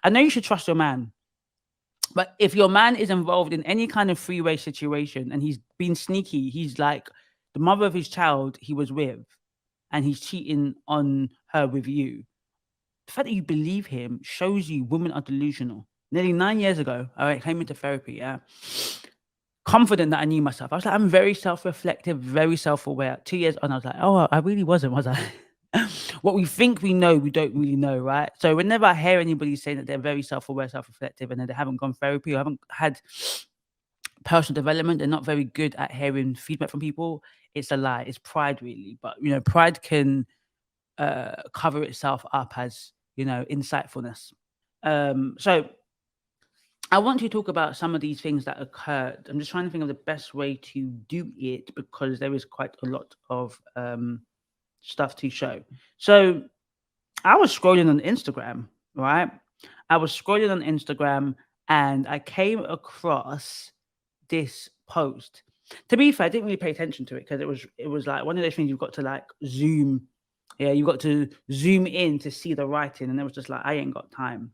I know you should trust your man, but if your man is involved in any kind of freeway situation and he's been sneaky, he's like the mother of his child he was with, and he's cheating on her with you. The fact that you believe him shows you women are delusional. Nearly 9 years ago, I came into therapy, yeah, confident that I knew myself. I was like, I'm very self-reflective, very self-aware. 2 years on, I was like, oh, I really wasn't, was I? What we think we know, we don't really know, right? So whenever I hear anybody saying that they're very self-aware, self-reflective, and then they haven't gone therapy or haven't had personal development, they're not very good at hearing feedback from people. It's a lie. It's pride, really. But pride can cover itself up as insightfulness. So I want to talk about some of these things that occurred. I'm just trying to think of the best way to do it because there is quite a lot of stuff to show. So I was scrolling on Instagram, right? I was scrolling on Instagram and I came across this post. To be fair, I didn't really pay attention to it because it was like one of those things you've got to like zoom. Yeah, you've got to zoom in to see the writing, and it was just like I ain't got time.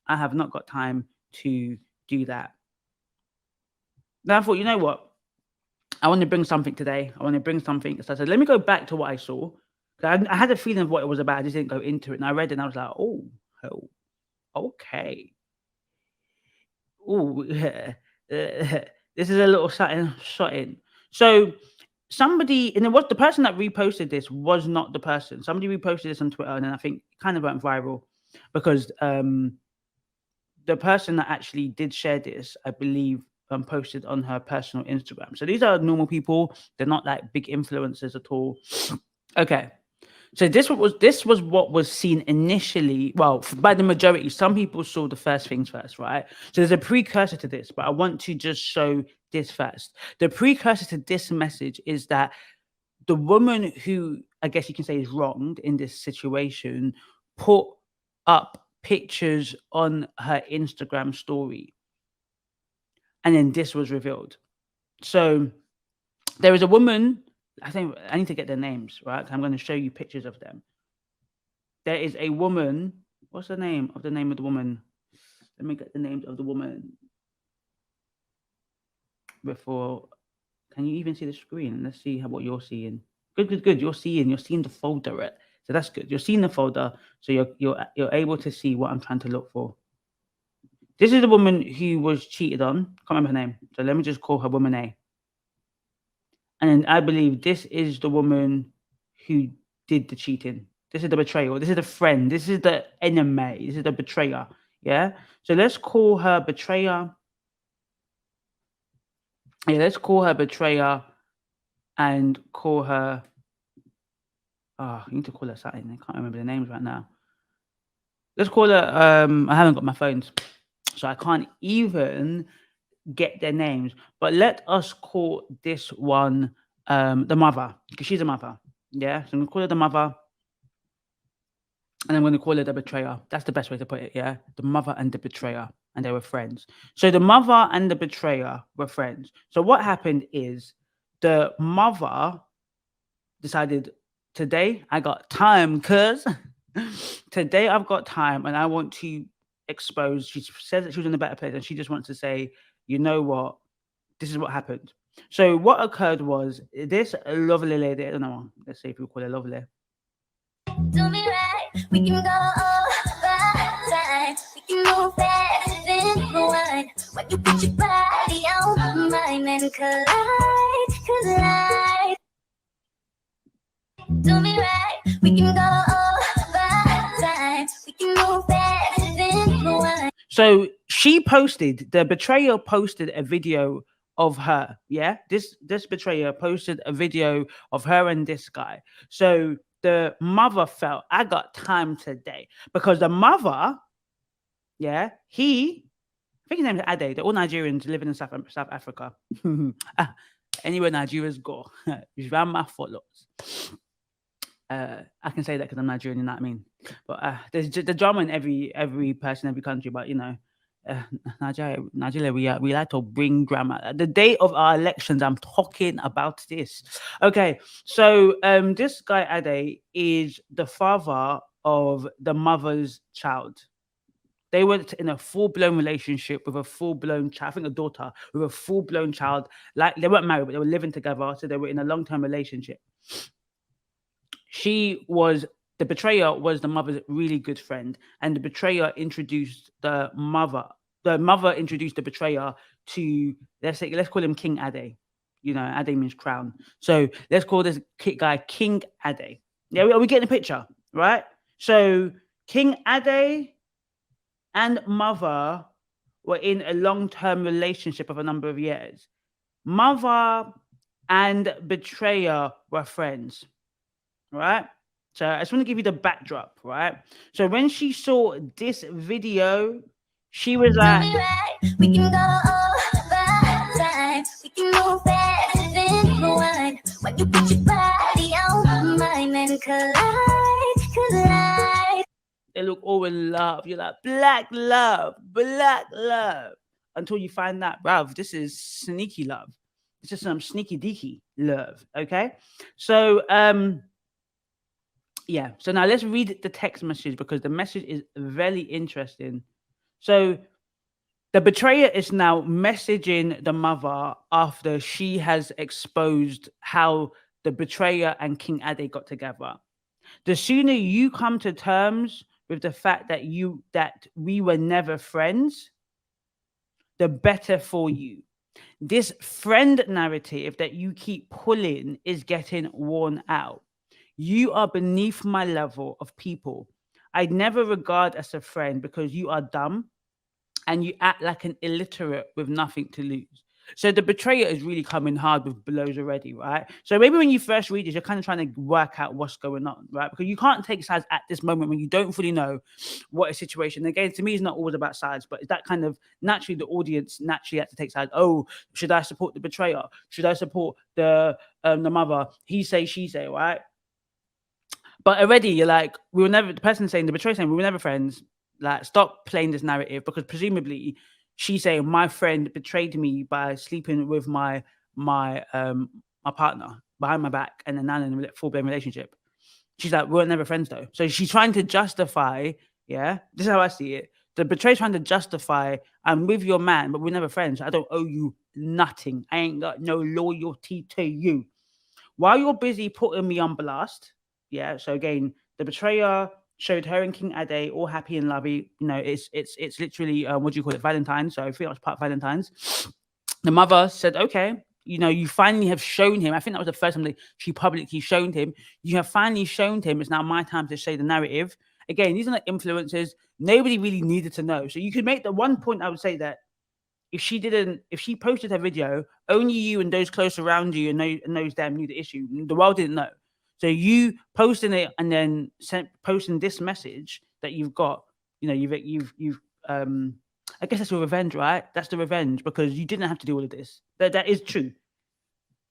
I have not got time to do that. Then I thought, you know what? I want to bring something today. I want to bring something. So I said, let me go back to what I saw. I had a feeling of what it was about. I just didn't go into it. And I read it and I was like, oh, okay. Oh, yeah. This is a little something shot in. So somebody, and then what the person that reposted this was not the person. Somebody reposted this on Twitter, and then I think it kind of went viral because the person that actually did share this, I believe, posted on her personal Instagram. So these are normal people. They're not like big influencers at all. Okay. So this was what was seen initially. Well, by the majority, some people saw the first things first, right? So there's a precursor to this, but I want to just show this first. The precursor to this message is that the woman who I guess you can say is wronged in this situation put up pictures on her Instagram story, and then this was revealed. So there is a woman. I think I need to get their names right. I'm going to show you pictures of them. There is a woman. What's the name of the woman? Let me get the names of the woman before. Can you even see the screen? Let's see what you're seeing. Good. You're seeing the folder. Right? So that's good. You're seeing the folder, so you're able to see what I'm trying to look for. This is the woman who was cheated on. Can't remember her name. So let me just call her woman A. And I believe this is the woman who did the cheating. This is the betrayal. This is the friend. This is the enemy. This is the betrayer. Yeah. So let's call her betrayer. Yeah, let's call her betrayer and call her. Oh, I need to call her something. I can't remember the names right now. Let's call her. I haven't got my phones, so I can't even get their names. But let us call this one the mother, because she's a mother. Yeah, so I'm gonna call her the mother, and I'm gonna call her the betrayer. That's the best way to put it. Yeah, the mother and the betrayer, and they were friends. So the mother and the betrayer were friends. So what happened is the mother decided today I got time, cuz today I've got time and I want to expose. She says that she was in a better place and she just wants to say, you know what, this is what happened. So what occurred was this lovely lady, I don't know, let's see if we call her lovely. Do me right, we can go over time. We can move fast, then rewind. When you put your body on mine and collide. Do me right, we can go over time. We can move fast, then rewind. So she posted, the betrayer posted a video of her. Yeah, this betrayer posted a video of her and this guy. So the mother felt I got time today because the mother, yeah, I think his name is Ade. They're all Nigerians living in South Africa. Anywhere Nigerians go, it's around my follows. I can say that because I'm Nigerian, you know what I mean? But there's the drama in every person, every country. But Nigeria, we like to bring grammar. The day of our elections, I'm talking about this. Okay, so this guy Ade is the father of the mother's child. They were in a full-blown relationship with a full-blown child, I think a daughter, with a full-blown child. Like, they weren't married, but they were living together. So they were in a long-term relationship. The betrayer was the mother's really good friend. And the betrayer introduced the mother. The mother introduced the betrayer to, let's call him King Ade. You know, Ade means crown. So let's call this guy King Ade. Yeah, are we getting the picture, right? So King Ade and mother were in a long-term relationship of a number of years. Mother and betrayer were friends, right? So I just want to give you the backdrop, right? So when she saw this video, she was like, we can go all the time. We can move fast and rewind. When you put your body on mine and collide. They look all in love. You're like, black love. Until you find that, bruv, this is sneaky love. This is some sneaky deaky love, okay? So, yeah. So now let's read the text message, because the message is very interesting. So the betrayer is now messaging the mother after she has exposed how the betrayer and King Ade got together. The sooner you come to terms with the fact that we were never friends, the better for you. This friend narrative that you keep pulling is getting worn out. You are beneath my level of people. I'd never regard as a friend because you are dumb and you act like an illiterate with nothing to lose. So the betrayer is really coming hard with blows already, right? So maybe when you first read this, you're kind of trying to work out what's going on, right? Because you can't take sides at this moment when you don't fully know what a situation. Again, to me, it's not always about sides, but that kind of naturally the audience naturally had to take sides. Oh, should I support the betrayer? Should I support the mother? He say, she say, right? But already you're like, we were never, the person saying, the betrayer saying, we were never friends. Like, stop playing this narrative, because presumably she's saying my friend betrayed me by sleeping with my partner behind my back and then now in a full-blown relationship. She's like, we were never friends though. So she's trying to justify, yeah, this is how I see it. The betrayer's trying to justify, I'm with your man, but we're never friends. I don't owe you nothing. I ain't got no loyalty to you. While you're busy putting me on blast, yeah. So again, the betrayer showed her and King Ade all happy and lovey. You know, it's literally what do you call it? Valentine's. So I feel like part Valentine's. The mother said, okay, you know, you finally have shown him. I think that was the first time that she publicly showed him. You have finally shown him. It's now my time to say the narrative. Again, these are not influencers. Nobody really needed to know. So you could make the one point, I would say, that if she posted her video, only you and those close around you and those them knew the issue. The world didn't know. So you posting it and then posting this message that you've got, you know, you've I guess that's your revenge, right? That's the revenge, because you didn't have to do all of this. That is true.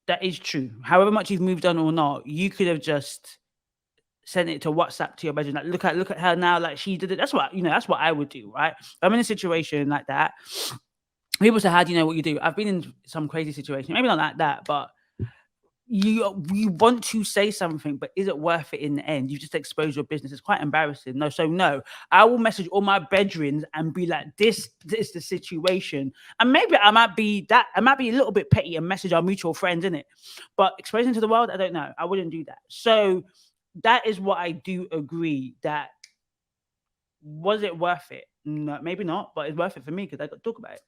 That is true. However much you've moved on or not, you could have just sent it to WhatsApp to your bedroom. Like, look at her now, like she did it. That's what, you know, that's what I would do, right? If I'm in a situation like that, people say, how do you know what you do? I've been in some crazy situation, maybe not like that, but you want to say something, but is it worth it in the end? You just expose your business. It's quite embarrassing. No, I will message all my bedrooms and be like, this is the situation. And maybe I might be a little bit petty and message our mutual friends, innit? But exposing to the world, I don't know. I wouldn't do that. So that is what I do agree, that was it worth it? No, maybe not, but it's worth it for me because I got to talk about it.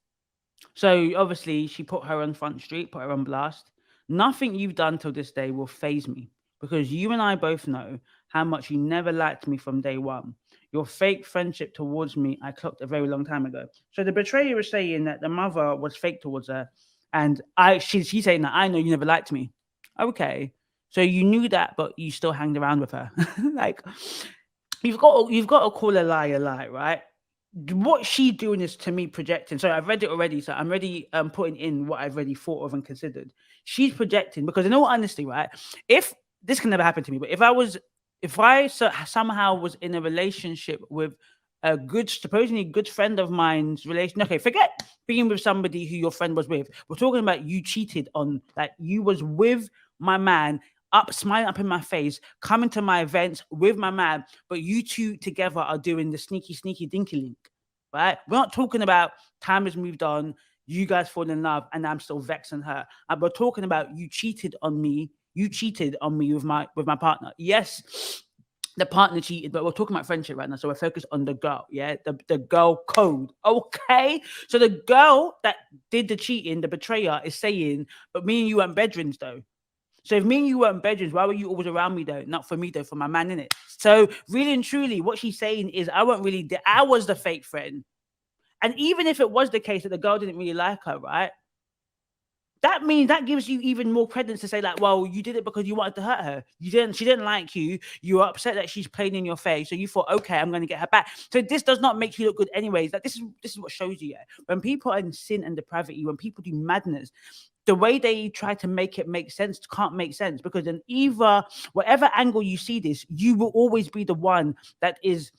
So obviously she put her on Front Street, put her on blast. Nothing you've done till this day will faze me, because you and I both know how much you never liked me from day one. Your fake friendship towards me, I clocked a very long time ago. So the betrayer was saying that the mother was fake towards her, and she's saying that I know you never liked me. Okay, so you knew that, but you still hanged around with her. Like, you've got to call a lie, right? What she's doing is, to me, projecting. So I've read it already, so I'm already putting in what I've already thought of and considered. She's projecting, because in all honesty, right, if this can never happen to me, but if I somehow was in a relationship with a supposedly good friend of mine's relation, okay, forget being with somebody who your friend was with. We're talking about you cheated on, like you was with my man, smiling up in my face, coming to my events with my man, but you two together are doing the sneaky dinky link. right? We're not talking about time has moved on, you guys fall in love, and I'm still vexing her. We're talking about you cheated on me. You cheated on me with my partner. Yes, the partner cheated, but we're talking about friendship right now, so we're focused on the girl. Yeah, the girl code. Okay, so the girl that did the cheating, the betrayer, is saying, but me and you weren't bedrooms though. So if me and you weren't bedrooms, why were you always around me though? Not for me though, for my man, innit? So really and truly, what she's saying is, I was the fake friend. And even if it was the case that the girl didn't really like her, right? That means that gives you even more credence to say, like, well, you did it because you wanted to hurt her. She didn't like you. You were upset that she's playing in your face. So you thought, okay, I'm going to get her back. So this does not make you look good anyways. Like, this is what shows you, yeah. When people are in sin and depravity, when people do madness, the way they try to make it make sense can't make sense, because in either whatever angle you see this, you will always be the one that is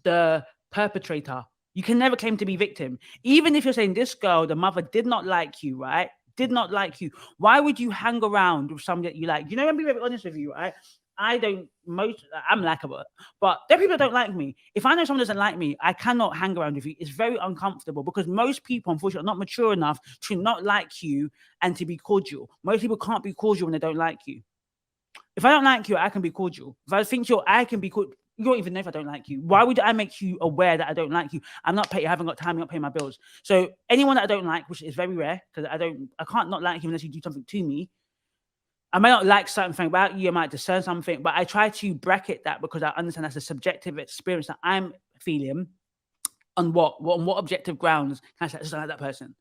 the perpetrator. You can never claim to be victim. Even if you're saying this girl, the mother did not like you, right? Did not like you. Why would you hang around with somebody that you like? You know, I'm being very honest with you, right? I'm likable, but there are people that don't like me. If I know someone doesn't like me, I cannot hang around with you. It's very uncomfortable, because most people, unfortunately, are not mature enough to not like you and to be cordial. Most people can't be cordial when they don't like you. If I don't like you, I can be cordial. If I think I can be cordial. You don't even know if I don't like you. Why would I make you aware that I don't like you? I'm not paying. I haven't got time. I'm not paying my bills. So anyone that I don't like, which is very rare, because I can't not like you unless you do something to me. I may not like something about you. I might discern something, but I try to bracket that, because I understand that's a subjective experience that I'm feeling. On what objective grounds can I say I just don't like that person?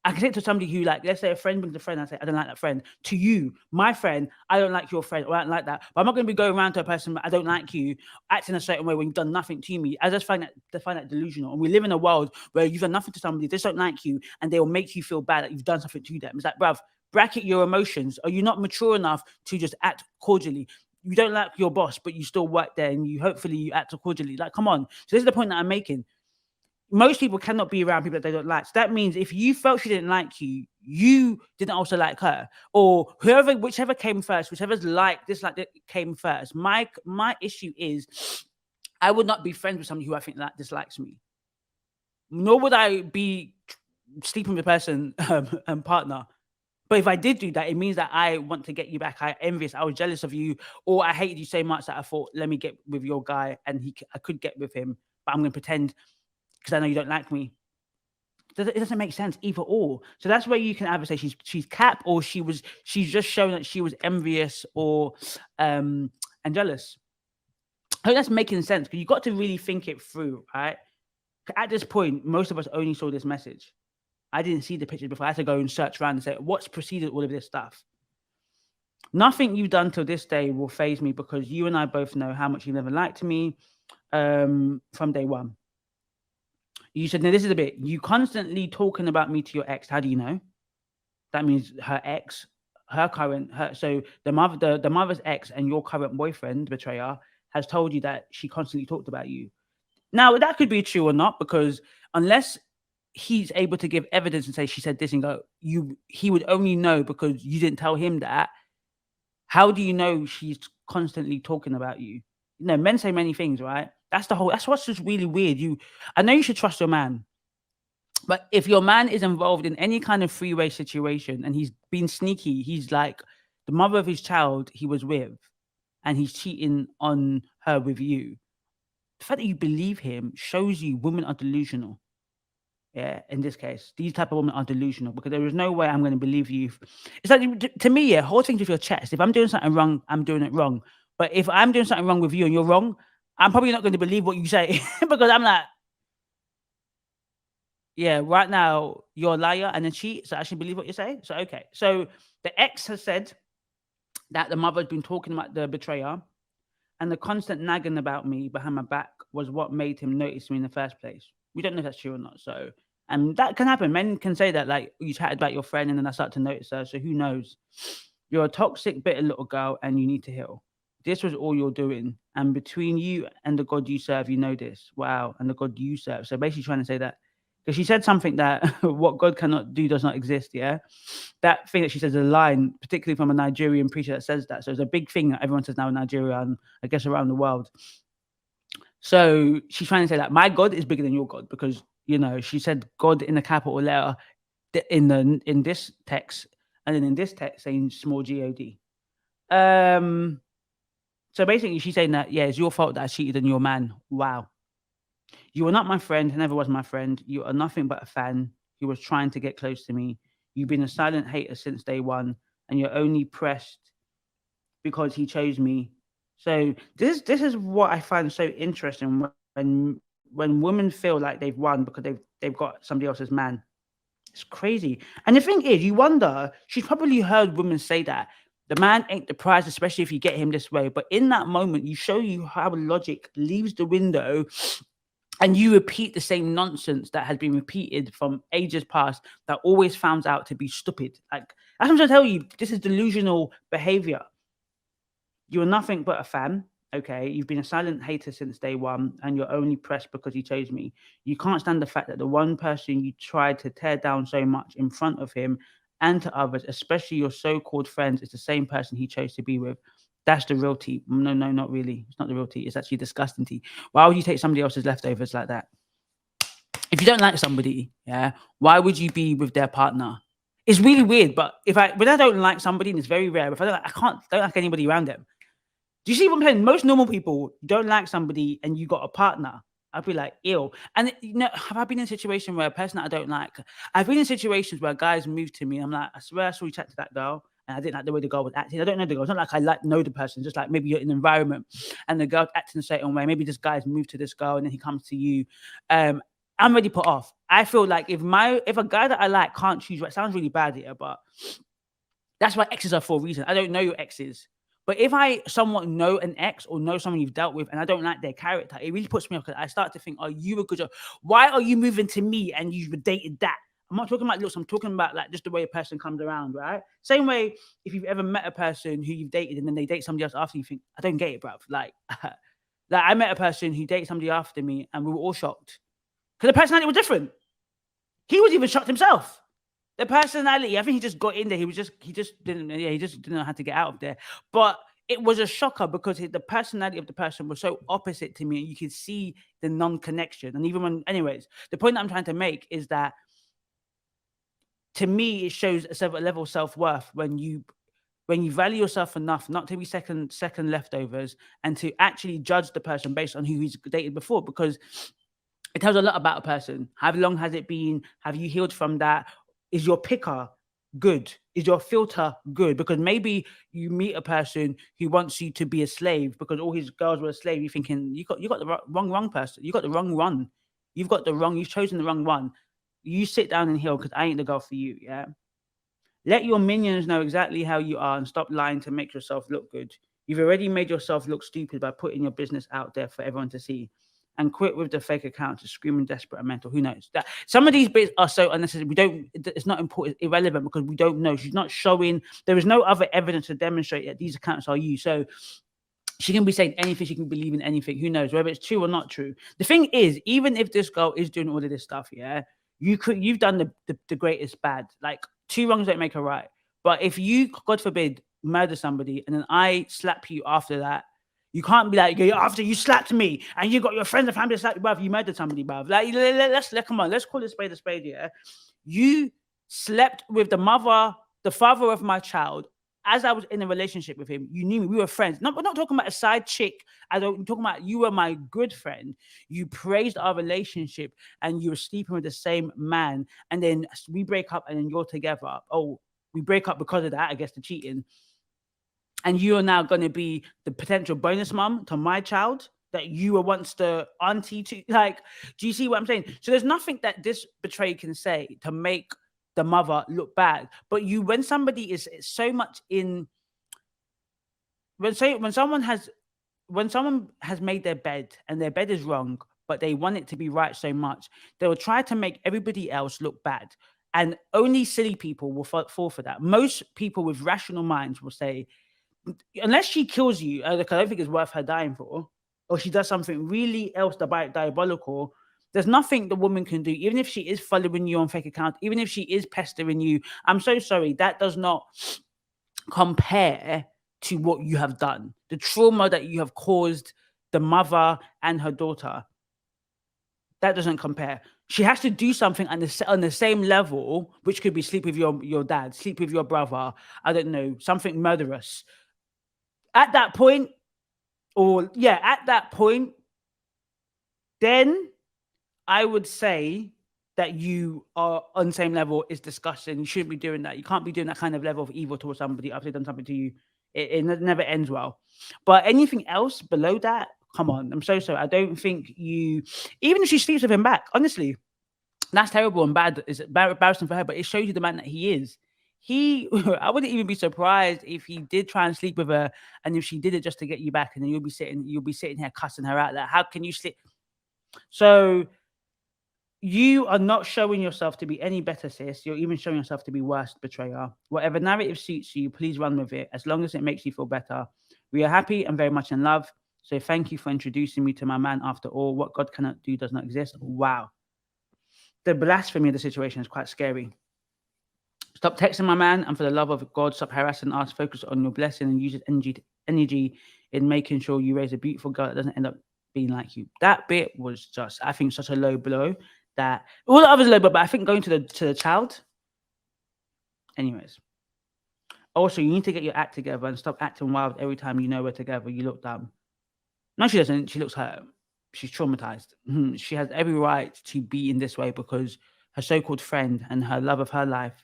I can say it to somebody who, like, let's say a friend brings a friend, I say, I don't like that friend. To you, my friend, I don't like your friend, or I don't like that. But I'm not going to be going around to a person, I don't like you, acting a certain way when you've done nothing to me. I just find that delusional. And we live in a world where you've done nothing to somebody, they just don't like you, and they will make you feel bad that you've done something to them. It's like, bruv, bracket your emotions. Are you not mature enough to just act cordially? You don't like your boss, but you still work there, and hopefully you act cordially. Like, come on. So this is the point that I'm making. Most people cannot be around people that they don't like. So that means if you felt she didn't like you, you didn't also like her, or whichever came first, whichever's dislike that came first. My issue is, I would not be friends with somebody who I think that dislikes me. Nor would I be sleeping with a person and partner. But if I did do that, it means that I want to get you back. I'm envious. I was jealous of you, or I hated you so much that I thought, let me get with your guy, and I could get with him, but I'm going to pretend because I know you don't like me. It doesn't make sense either or. So that's where you can either say she's cap, or she's just shown that she was envious or and jealous. I hope that's making sense, because you got to really think it through, right? At this point, most of us only saw this message. I didn't see the pictures before. I had to go and search around and say, what's preceded all of this stuff? Nothing you've done till this day will faze me, because you and I both know how much you never liked me from day one. You said, now this is a bit, you constantly talking about me to your ex. How do you know? That means her ex, so the mother's ex and your current boyfriend, betrayer, has told you that she constantly talked about you. Now, that could be true or not, because unless he's able to give evidence and say she said this and go, he would only know because you didn't tell him that. How do you know she's constantly talking about you? You know, men say many things, right? That's what's just really weird. I know you should trust your man, but if your man is involved in any kind of freeway situation and he's been sneaky, he's like the mother of his child he was with, and he's cheating on her with you. The fact that you believe him shows you women are delusional. Yeah, in this case, these type of women are delusional, because there is no way I'm going to believe you. It's like, to me, yeah, hold things with your chest. If I'm doing something wrong, I'm doing it wrong. But if I'm doing something wrong with you and you're wrong, I'm probably not going to believe what you say because I'm like, yeah, right now you're a liar and a cheat, so I should believe what you say. So okay, so the ex has said that the mother has been talking about the betrayer, and the constant nagging about me behind my back was what made him notice me in the first place. We don't know if that's true or not. So, and that can happen. Men can say that, like, you chatted about your friend and then I start to notice her. So who knows? You're a toxic, bitter little girl and you need to heal. This was all you're doing. And between you and the God you serve, you know this. Wow. And the God you serve. So basically trying to say that, because she said something that what God cannot do does not exist. Yeah. That thing that she says is a line, particularly from a Nigerian preacher that says that. So it's a big thing that everyone says now in Nigeria and I guess around the world. So she's trying to say that my God is bigger than your God, because she said God in a capital letter in this text, and then in this text saying small God. So basically she's saying that, yeah, it's your fault that I cheated on your man. Wow. You are not my friend, never was my friend. You are nothing but a fan who was trying to get close to me. You've been a silent hater since day one, and you're only pressed because he chose me. So this is what I find so interesting, when women feel like they've won because they've got somebody else's man. It's crazy. And the thing is, you wonder, she's probably heard women say that the man ain't the prize, especially if you get him this way. But in that moment, you how logic leaves the window, and you repeat the same nonsense that has been repeated from ages past, that always found out to be stupid. Like, that's what I'm trying to tell you. This is delusional behavior. You are nothing but a fan. Okay, you've been a silent hater since day one, and you're only pressed because he chose me. You can't stand the fact that the one person you tried to tear down so much in front of him and to others, especially your so-called friends, is the same person he chose to be with. That's the real tea. No, not really. It's not the real tea. It's actually disgusting tea. Why would you take somebody else's leftovers like that? If you don't like somebody, yeah, why would you be with their partner? It's really weird. But when I don't like somebody, and it's very rare, if I don't like anybody around them. Do you see what I'm saying? Most normal people don't like somebody and you got a partner. I'd be like, ew. And have I been in a situation where a person that I don't like? I've been in situations where guys move to me and I'm like, I swear I saw you chat to that girl and I didn't like the way the girl was acting. I don't know the girl. It's not like I know the person. Just like maybe you're in an environment and the girl's acting a certain way. Maybe this guy's moved to this girl and then he comes to you. I'm already put off. I feel like if a guy that I like can't choose right, sounds really bad here, but that's why exes are for a reason. I don't know your exes. But if I somewhat know an ex or know someone you've dealt with and I don't like their character, it really puts me off, because I start to think, are you a good job? Why are you moving to me and you've dated that? I'm not talking about looks. I'm talking about like just the way a person comes around, right? Same way, if you've ever met a person who you've dated and then they date somebody else after, you think, I don't get it, bruv. Like I met a person who dated somebody after me and we were all shocked because the personality was different. He was even shocked himself. The personality, I think he just got in there. He just didn't know how to get out of there. But it was a shocker because the personality of the person was so opposite to me. And you could see the non-connection. And even anyways, the point that I'm trying to make is that to me, it shows a level of self-worth when you value yourself enough not to be second leftovers and to actually judge the person based on who he's dated before, because it tells a lot about a person. How long has it been? Have you healed from that? Is your picker good? Is your filter good? Because maybe you meet a person who wants you to be a slave because all his girls were a slave. You're thinking you got the wrong person. You got the wrong one. You've chosen the wrong one. You sit down and heal, because I ain't the girl for you. Yeah. Let your minions know exactly how you are and stop lying to make yourself look good. You've already made yourself look stupid by putting your business out there for everyone to see. And quit with the fake account to screaming desperate and mental. Who knows? That some of these bits are so unnecessary. It's not important, irrelevant, because we don't know. She's not showing. There is no other evidence to demonstrate that these accounts are you. So she can be saying anything. She can believe in anything. Who knows whether it's true or not true? The thing is, even if this girl is doing all of this stuff, yeah, you've done the greatest bad. Like, 2 wrongs don't make a right. But if you, God forbid, murder somebody and then I slap you after that, you can't be like, after you slapped me and you got your friends and family to slap you, bruv, you murdered somebody, bruv. Like, come on, let's call it a spade, yeah? You slept with the father of my child as I was in a relationship with him. You knew me. We were friends. We're not talking about a side chick. I'm talking about you were my good friend. You praised our relationship and you were sleeping with the same man. And then we break up and then you're together. Oh, we break up because of that, I guess, the cheating. And you are now going to be the potential bonus mom to my child that you were once the auntie to. Like, do you see what I'm saying? So there's nothing that this betrayal can say to make the mother look bad. But when somebody is so much in, when someone has made their bed and their bed is wrong, but they want it to be right so much, they will try to make everybody else look bad. And only silly people will fall for that. Most people with rational minds will say, unless she kills you, I don't think it's worth her dying for, or she does something really else diabolical, there's nothing the woman can do, even if she is following you on fake account, even if she is pestering you. I'm so sorry, that does not compare to what you have done. The trauma that you have caused the mother and her daughter. That doesn't compare. She has to do something on the same level, which could be sleep with your dad, sleep with your brother, I don't know, something murderous. At that point, then I would say that you are on the same level is disgusting. You shouldn't be doing that. You can't be doing that kind of level of evil towards somebody after they've done something to you. It never ends well. But anything else below that, come on. I'm so sorry. I don't think you, even if she sleeps with him back, honestly, that's terrible and bad. It's embarrassing for her, but it shows you the man that he is. I wouldn't even be surprised if he did try and sleep with her, and if she did it just to get you back, and then you'll be sitting here cussing her out. Like, how can you sleep? So you are not showing yourself to be any better, sis. You're even showing yourself to be worse, betrayer. Whatever narrative suits you, please run with it, as long as it makes you feel better. We are happy and very much in love. So thank you for introducing me to my man. After all, what God cannot do does not exist. Wow. The blasphemy of the situation is quite scary. Stop texting my man, and for the love of God, stop harassing us. Focus on your blessing and use energy in making sure you raise a beautiful girl that doesn't end up being like you. That bit was just, I think, such a low blow. That all the others low blow, but I think going to the child. Anyways, also you need to get your act together and stop acting wild every time you know we're together. You look dumb. No, she doesn't. She looks hurt. She's traumatized. She has every right to be in this way because her so-called friend and her love of her life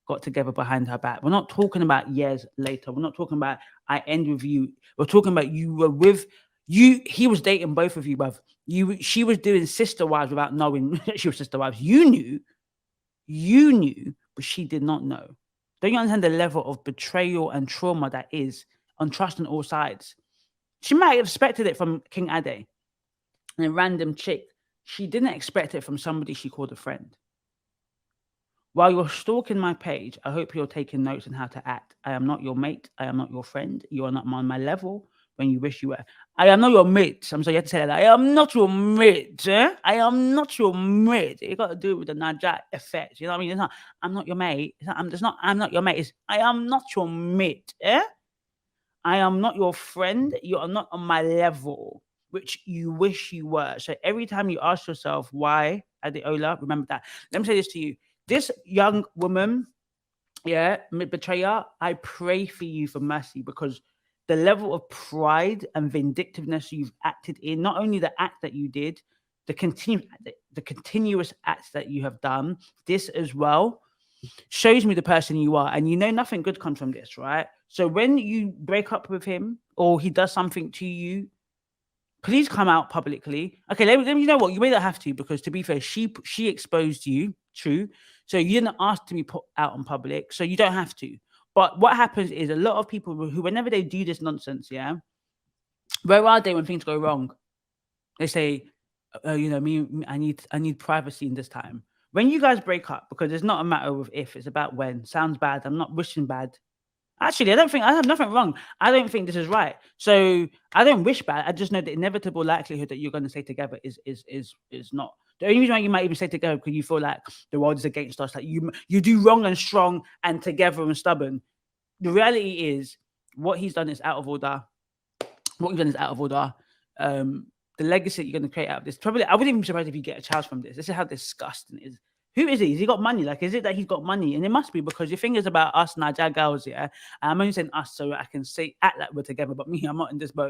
got together behind her back. We're not talking about years later. We're not talking about I end with you. We're talking about you were with you. He was dating both of you, bruv. She was doing sister wives without knowing she was sister wives. You knew, but she did not know. Don't you understand the level of betrayal and trauma that is on trust on all sides? She might have expected it from King Ade, and a random chick. She didn't expect it from somebody she called a friend. While you're stalking my page, I hope you're taking notes on how to act. I am not your mate. I am not your friend. You are not on my level when you wish you were. I am not your mate. I'm sorry, you have to say that. I am not your mate. I am not your mate. It got to do with the Najat effect. You know what I mean? It's not, I'm not your mate. I'm not your mate. It's, I am not your mate. I am not your friend. You are not on my level, which you wish you were. So every time you ask yourself why, Adeola, remember that. Let me say this to you. This young woman, betrayer, I pray for you for mercy, because the level of pride and vindictiveness you've acted in, not only the act that you did, the continuous acts that you have done, this as well, shows me the person you are. And you know nothing good comes from this, right? So when you break up with him or he does something to you, please come out publicly. Okay, let me, you know what? You may not have to, because to be fair, she exposed you, true. So you didn't ask to be put out in public, so you don't have to. But what happens is a lot of people who, whenever they do this nonsense, where are they when things go wrong? They say, you know, I need privacy in this time. When you guys break up, because it's not a matter of if, it's about when. Sounds bad. I'm not wishing bad. Actually, I have nothing wrong. I don't think this is right. So I don't wish bad. I just know the inevitable likelihood that you're going to stay together is not. The only reason why you might even stay together because you feel like the world is against us. Like you do wrong and strong and together and stubborn. The reality is what he's done is out of order. What you've done is out of order. The legacy you're going to create out of this, probably, I wouldn't even be surprised if you get a child from this. This is how disgusting it is. Who is he? Has he got money? Like, is it that he's got money? And it must be, because your thing is about us Niger girls, I'm only saying us so I can act like we're together, but me, I'm not in this boat.